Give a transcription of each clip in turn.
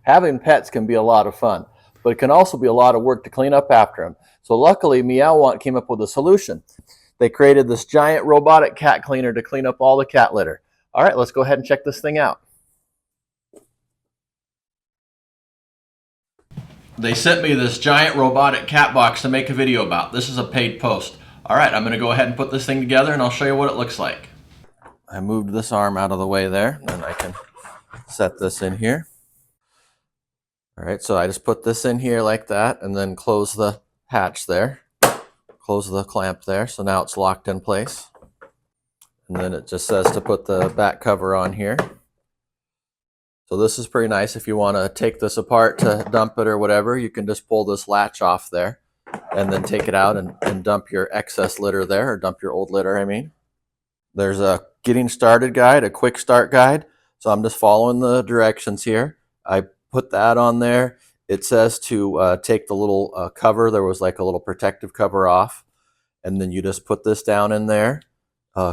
Having pets can be a lot of fun, but it can also be a lot of work to clean up after them. So luckily, MeoWant came up with a solution. They created this giant robotic cat cleaner to clean up all the cat litter. All right, let's go ahead and check this thing out. They sent me this giant robotic cat box to make a video about. This is a paid post. All right, I'm going to go ahead and put this thing together and I'll show you what it looks like. I moved this arm out of the way there, and I can set this in here. All right, so I just put this in here like that and then close the hatch there. Close the clamp there, so now it's locked in place. And then it just says to put the back cover on here. So this is pretty nice. If you want to take this apart to dump it or whatever, you can just pull this latch off there and then take it out and dump your excess litter there, or dump your old litter, I mean. There's a getting started guide, a quick start guide. So I'm just following the directions here. I put that on there. It says to take the little cover. There was like a little protective cover off. And then you just put this down in there,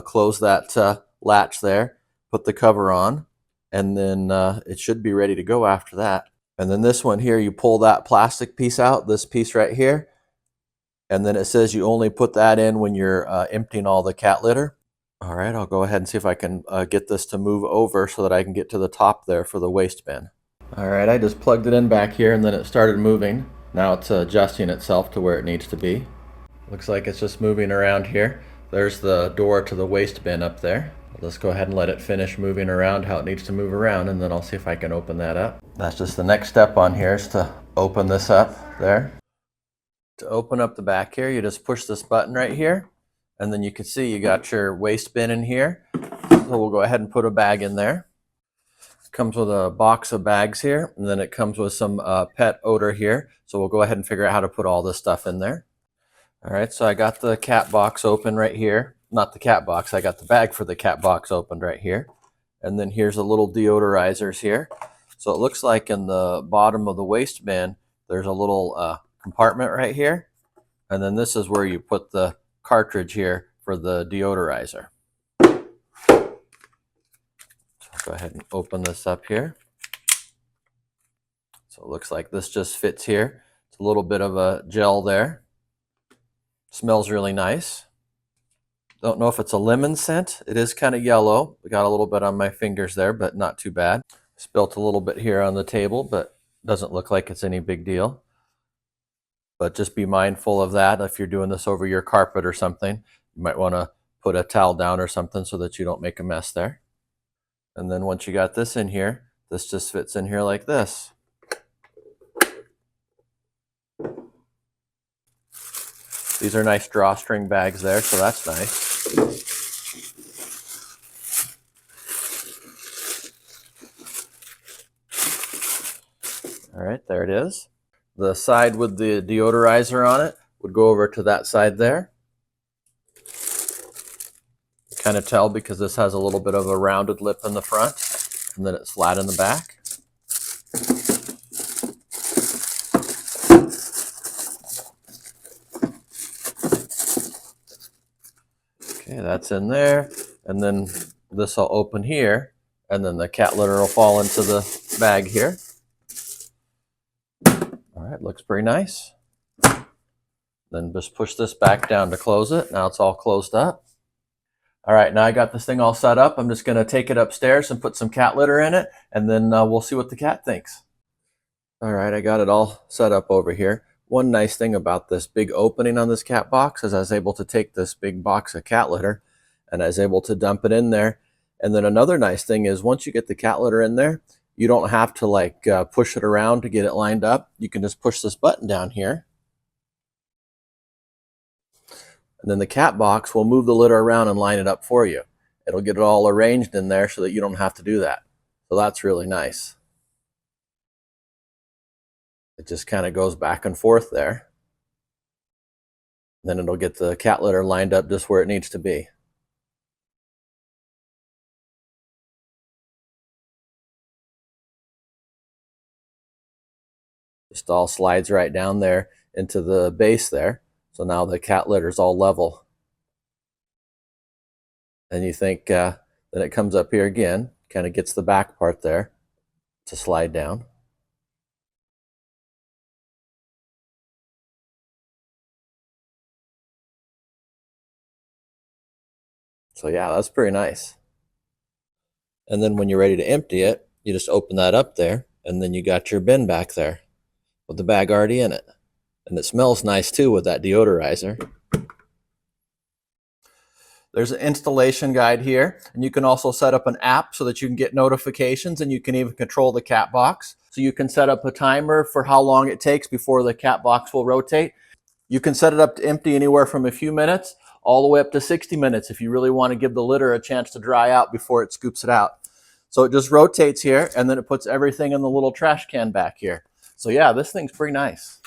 close that latch there, put the cover on, and then it should be ready to go after that. And then this one here, you pull that plastic piece out, this piece right here, and then it says you only put that in when you're emptying all the cat litter. All right, I'll go ahead and see if I can get this to move over so that I can get to the top there for the waste bin. All right, I just plugged it in back here and then it started moving. Now it's adjusting itself to where it needs to be. Looks like it's just moving around here. There's the door to the waste bin up there. Let's go ahead and let it finish moving around how it needs to move around, and then I'll see if I can open that up. That's just the next step on here, is to open this up there. To open up the back here, you just push this button right here, and then you can see you got your waste bin in here. So we'll go ahead and put a bag in there. It comes with a box of bags here, and then it comes with some pet odor here. So we'll go ahead and figure out how to put all this stuff in there. All right, so I got the cat box open right here. Not the cat box, I got the bag for the cat box opened right here. And then here's a little deodorizers here. So it looks like in the bottom of the waste bin, there's a little compartment right here. And then this is where you put the cartridge here for the deodorizer. So I'll go ahead and open this up here. So it looks like this just fits here. It's a little bit of a gel there. Smells really nice. Don't know if it's a lemon scent. It is kind of yellow. I got a little bit on my fingers there, but not too bad. Spilt a little bit here on the table, but doesn't look like it's any big deal. But just be mindful of that. If you're doing this over your carpet or something, you might want to put a towel down or something so that you don't make a mess there. And then once you got this in here, this just fits in here like this. These are nice drawstring bags there, so that's nice. All right, there it is. The side with the deodorizer on it would go over to that side there. Kind of tell because this has a little bit of a rounded lip in the front, and then it's flat in the back. Okay, that's in there, and then this will open here, and then the cat litter will fall into the bag here. All right, looks pretty nice. Then just push this back down to close it. Now it's all closed up. All right, now I got this thing all set up. I'm just gonna take it upstairs and put some cat litter in it, and then we'll see what the cat thinks. All right, I got it all set up over here. One nice thing about this big opening on this cat box is I was able to take this big box of cat litter and I was able to dump it in there. And then another nice thing is once you get the cat litter in there, you don't have to like push it around to get it lined up. You can just push this button down here. And then the cat box will move the litter around and line it up for you. It'll get it all arranged in there so that you don't have to do that. So that's really nice. It just kind of goes back and forth there. Then it'll get the cat litter lined up just where it needs to be. Just all slides right down there into the base there. So now the cat litter is all level. And you think then it comes up here again, kind of gets the back part there to slide down. So yeah, that's pretty nice. And then when you're ready to empty it, you just open that up there, and then you got your bin back there with the bag already in it. And it smells nice too with that deodorizer. There's an installation guide here, and you can also set up an app so that you can get notifications, and you can even control the cat box. So you can set up a timer for how long it takes before the cat box will rotate. You can set it up to empty anywhere from a few minutes all the way up to 60 minutes if you really want to give the litter a chance to dry out before it scoops it out. So it just rotates here, and then it puts everything in the little trash can back here. So yeah, this thing's pretty nice.